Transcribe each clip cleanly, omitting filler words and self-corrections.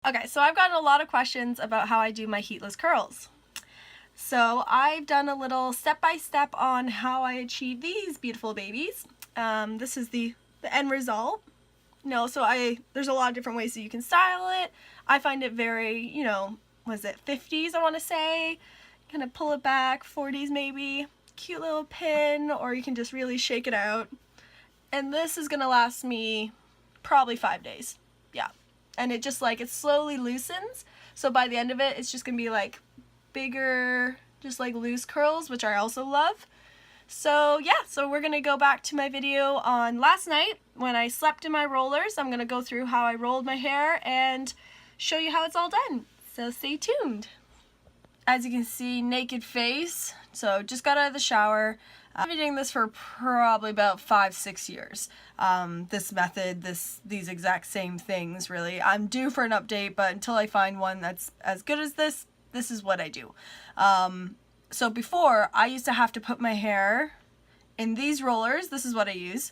Okay, so I've gotten a lot of questions about how I do my heatless curls. So I've done a little step-by-step on how I achieve these beautiful babies. This is the end result. There's a lot of different ways that you can style it. I find it very, was it 50s I want to say? Kind of pull it back, 40s maybe. Cute little pin, or you can just really shake it out. And this is gonna last me probably 5 days. Yeah. And it just it slowly loosens. So by the end of it, it's just gonna be like bigger, just like loose curls, which I also love. So yeah, so we're gonna go back to my video on last night when I slept in my rollers. I'm gonna go through how I rolled my hair and show you how it's all done. So stay tuned. As you can see, naked face. So just got out of the shower. I've been doing this for probably about 5-6 years. This method, these exact same things really. I'm due for an update, but until I find one that's as good as this is what I do. So before, I used to have to put my hair in these rollers. This is what I use.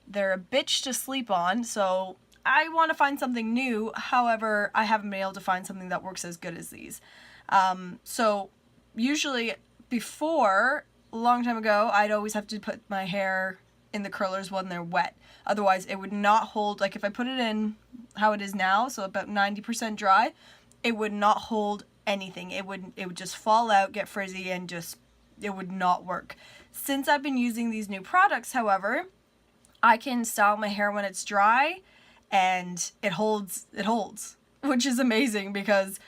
They're a bitch to sleep on, so I want to find something new. However, I haven't been able to find something that works as good as these. So usually before, a long time ago, I'd always have to put my hair in the curlers when they're wet. Otherwise, it would not hold, like if I put it in how it is now, so about 90% dry, it would not hold anything. It would just fall out, get frizzy, and it would not work. Since I've been using these new products, however, I can style my hair when it's dry and it holds, which is amazing because,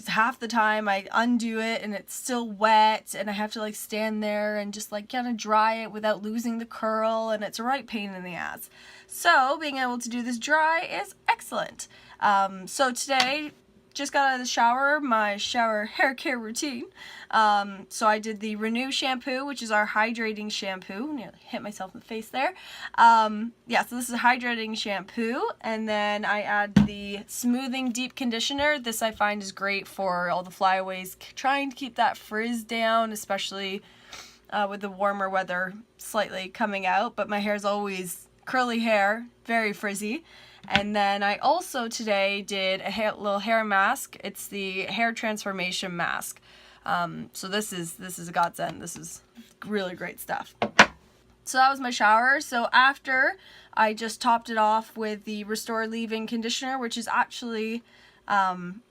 half the time I undo it and it's still wet and I have to stand there and just kind of dry it without losing the curl, and it's a right pain in the ass. So being able to do this dry is excellent. So today, just got out of the shower, my shower hair care routine. So I did the Renew shampoo, which is our hydrating shampoo. Nearly hit myself in the face there. Yeah, so this is a hydrating shampoo, and then I add the smoothing deep conditioner. This I find is great for all the flyaways, trying to keep that frizz down, especially with the warmer weather slightly coming out, but my hair's always curly hair, very frizzy. And then I also today did a little hair mask. It's the hair transformation mask. So this is a godsend. This is really great stuff. So that was my shower. So after, I just topped it off with the Restore Leave-In Conditioner, which is actually one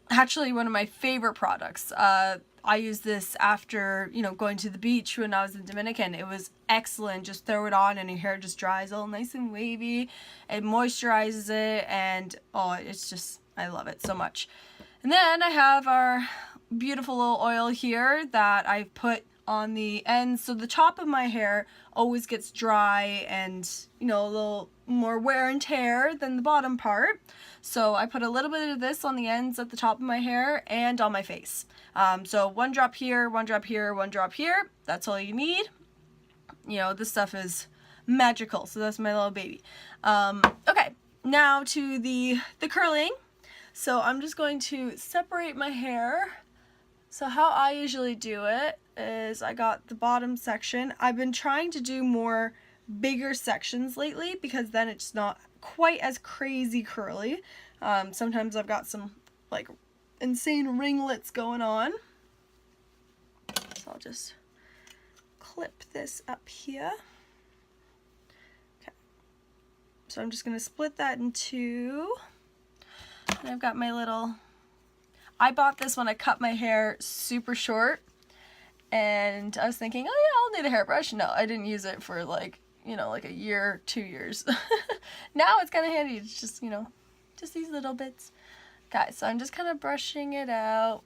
of my favorite products. I used this after, going to the beach when I was in Dominican. It was excellent. Just throw it on and your hair just dries all nice and wavy. It moisturizes it, and it's just, I love it so much. And then I have our beautiful little oil here that I've put on the ends. So the top of my hair always gets dry and, a little more wear and tear than the bottom part. So I put a little bit of this on the ends at the top of my hair and on my face. So one drop here, one drop here, one drop here. That's all you need. This stuff is magical. So that's my little baby. Okay, now to the curling. So I'm just going to separate my hair. So how I usually do it is I got the bottom section. I've been trying to do more bigger sections lately because then it's not quite as crazy curly. Sometimes I've got some insane ringlets going on. So I'll just clip this up here. Okay. So I'm just going to split that in two. And I've got my little... I bought this when I cut my hair super short. And I was thinking, oh yeah, I'll need a hairbrush. No, I didn't use it for a year, 2 years. Now it's kind of handy. It's just, just these little bits. Okay, so I'm just kind of brushing it out.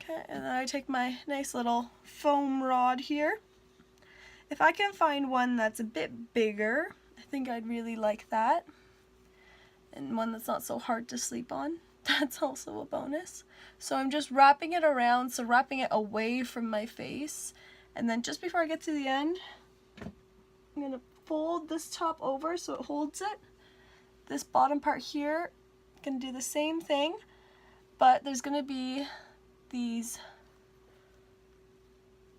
Okay, and then I take my nice little foam rod here. If I can find one that's a bit bigger, I think I'd really like that. And one that's not so hard to sleep on. That's also a bonus. So I'm just wrapping it around, so wrapping it away from my face. And then just before I get to the end, I'm going to fold this top over so it holds it. This bottom part here, I'm going to do the same thing, but there's going to be these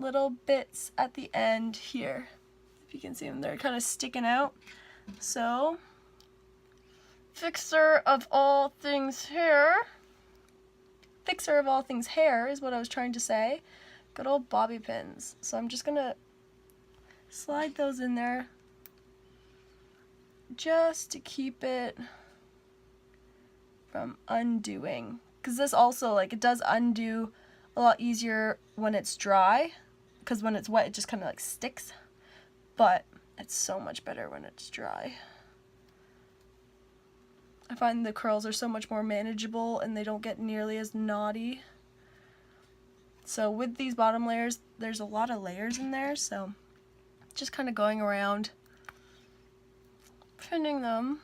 little bits at the end here. If you can see them, they're kind of sticking out. So, fixer of all things hair is what I was trying to say. Good old bobby pins. So I'm just gonna slide those in there just to keep it from undoing. Because this also, like, it does undo a lot easier when it's dry, because when it's wet it just kind of like sticks, but it's so much better when it's dry. I find the curls are so much more manageable and they don't get nearly as knotty. So with these bottom layers, there's a lot of layers in there, so just kind of going around pinning them.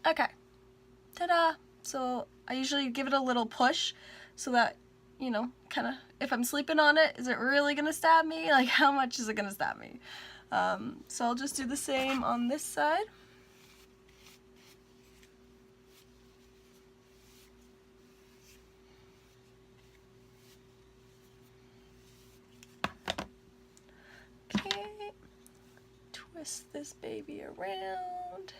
Okay, ta-da! So I usually give it a little push so that, you know, kind of, if I'm sleeping on it, is it really gonna stab me? Like, how much is it gonna stab me? So I'll just do the same on this side. Okay, twist this baby around.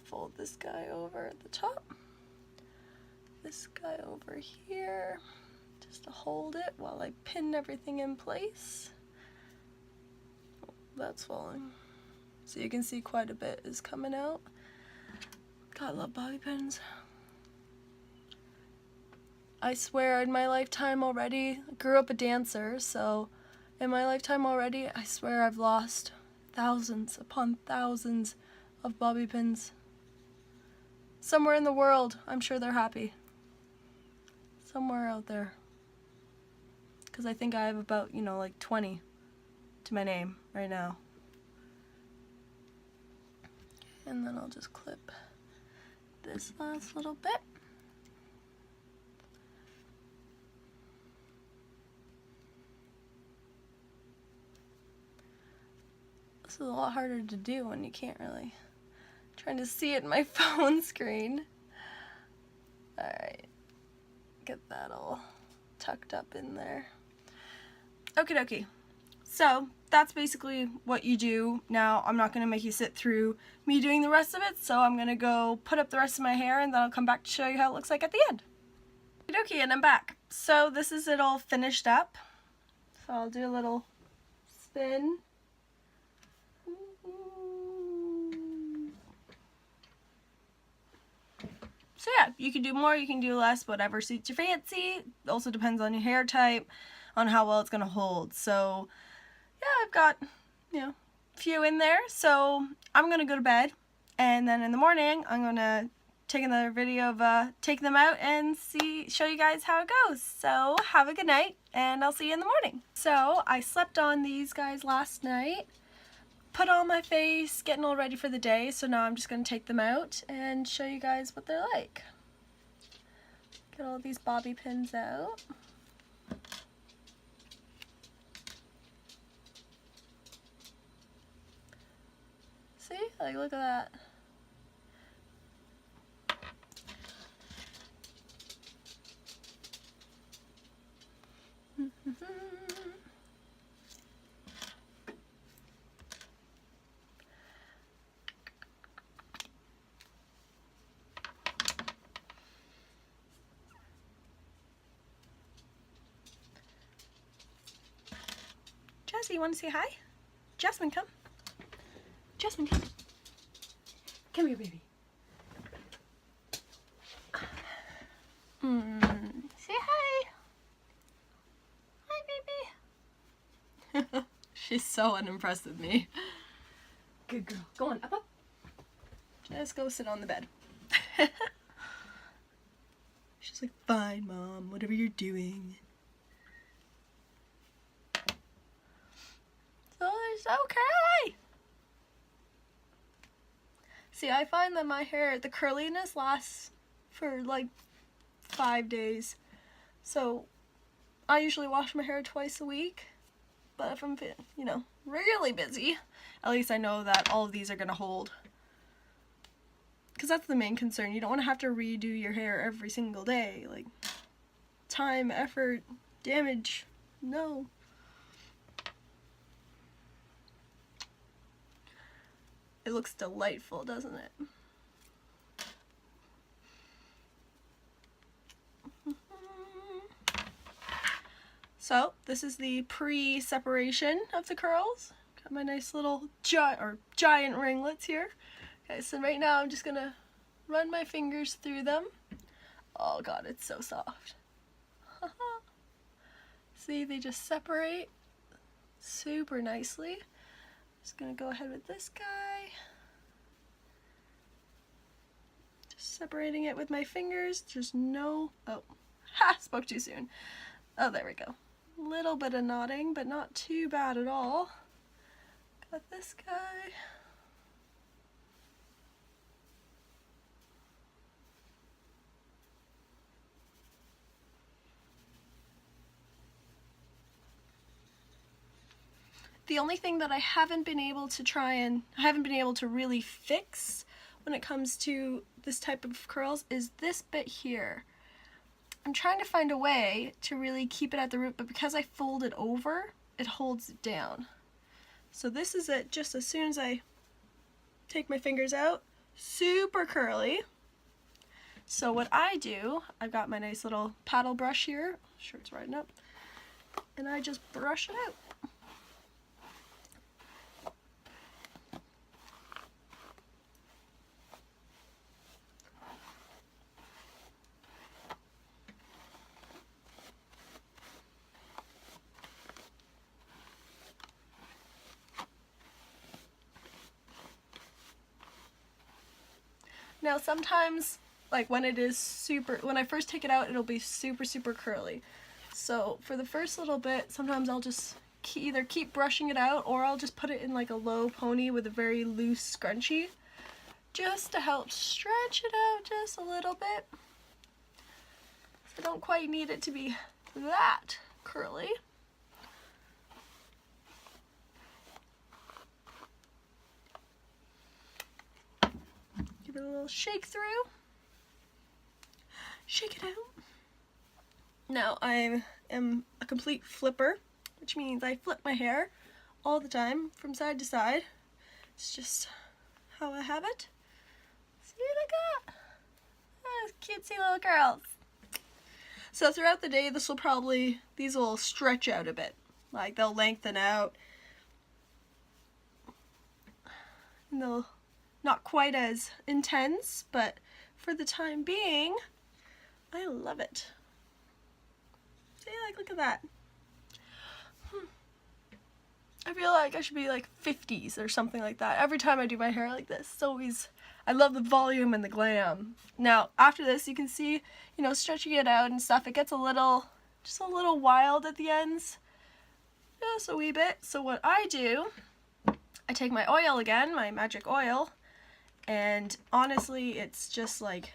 Fold this guy over at the top, this guy over here, just to hold it while I pin everything in place. Oh, that's falling. So you can see quite a bit is coming out. God, I love bobby pins. I swear in my lifetime already, I grew up a dancer, so in my lifetime already, I swear I've lost thousands upon thousands of bobby pins. Somewhere in the world, I'm sure they're happy. Somewhere out there. Because I think I have about, you know, like 20 to my name right now. And then I'll just clip this last little bit. This is a lot harder to do when you can't really. Trying to see it in my phone screen. Alright, get that all tucked up in there. Okie dokie. So that's basically what you do. Now I'm not going to make you sit through me doing the rest of it, so I'm going to go put up the rest of my hair and then I'll come back to show you how it looks like at the end. Okie dokie, and I'm back. So this is it all finished up. So I'll do a little spin. So yeah, you can do more, you can do less, whatever suits your fancy. It also depends on your hair type, on how well it's going to hold. So yeah, I've got, you know, a few in there. So I'm going to go to bed, and then in the morning I'm going to take another video of taking them out and show you guys how it goes. So have a good night, and I'll see you in the morning. So I slept on these guys last night. Put on my face, getting all ready for the day, so now I'm just going to take them out and show you guys what they're like. Get all these bobby pins out. See? Like, look at that. Jessie, you want to say hi? Jasmine, come. Jasmine, come. Come here, baby. Say hi. Hi, baby. She's so unimpressed with me. Good girl. Go on, up. Just go sit on the bed. She's like, fine, Mom, whatever you're doing. So it's okay. See, I find that my hair, the curliness lasts for like 5 days. So I usually wash my hair twice a week. But if I'm, you know, really busy, at least I know that all of these are going to hold. Because that's the main concern. You don't want to have to redo your hair every single day. Like, time, effort, damage. No. It looks delightful, doesn't it? So, this is the pre-separation of the curls. Got my nice little giant ringlets here. Okay, so right now I'm just gonna run my fingers through them. Oh god, it's so soft. See, they just separate super nicely. Just gonna go ahead with this guy. Just separating it with my fingers. Just no, oh, ha, spoke too soon. Oh, there we go. Little bit of knotting, but not too bad at all. Got this guy. The only thing that I haven't been able to really fix when it comes to this type of curls is this bit here. I'm trying to find a way to really keep it at the root, but because I fold it over, it holds it down. So this is it, just as soon as I take my fingers out, super curly. So what I do, I've got my nice little paddle brush here, shirt's riding up, and I just brush it out. Now sometimes, like when I first take it out, it'll be super curly. So for the first little bit, sometimes I'll just either keep brushing it out, or I'll just put it in like a low pony with a very loose scrunchie, just to help stretch it out just a little bit. I don't quite need it to be that curly. Give it a little shake through. Shake it out. Now I am a complete flipper, which means I flip my hair all the time from side to side. It's just how I have it. See, look at that. Those cutesy little curls. So throughout the day, these will stretch out a bit. Like they'll lengthen out. And they'll not quite as intense, but for the time being, I love it. See, like, look at that. I feel like I should be like 50s or something like that every time I do my hair like this. It's always, I love the volume and the glam. Now, after this, you can see, you know, stretching it out and stuff, it gets just a little wild at the ends. Just a wee bit. So what I do, I take my oil again, my magic oil, and honestly, it's just like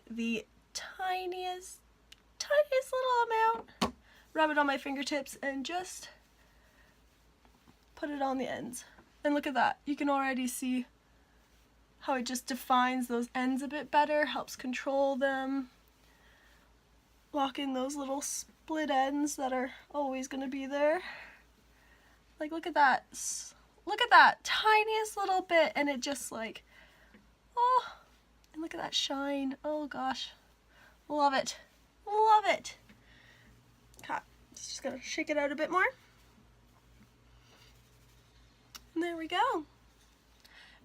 the tiniest little amount. Rub it on my fingertips and just put it on the ends. And look at that. You can already see how it just defines those ends a bit better, helps control them, lock in those little split ends that are always going to be there. Like, look at that. Look at that tiniest little bit, and it just like, oh, and look at that shine. Oh gosh, love it, love it. Okay, just gonna shake it out a bit more, and there we go.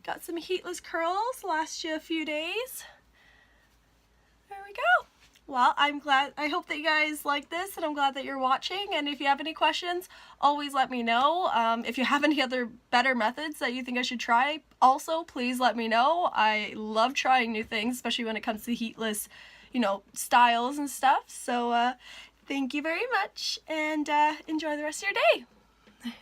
Got some heatless curls, last you a few days. There we go. Well, I hope that you guys like this, and I'm glad that you're watching, and if you have any questions, always let me know. If you have any other better methods that you think I should try, also please let me know. I love trying new things, especially when it comes to heatless, you know, styles and stuff. So thank you very much, and enjoy the rest of your day.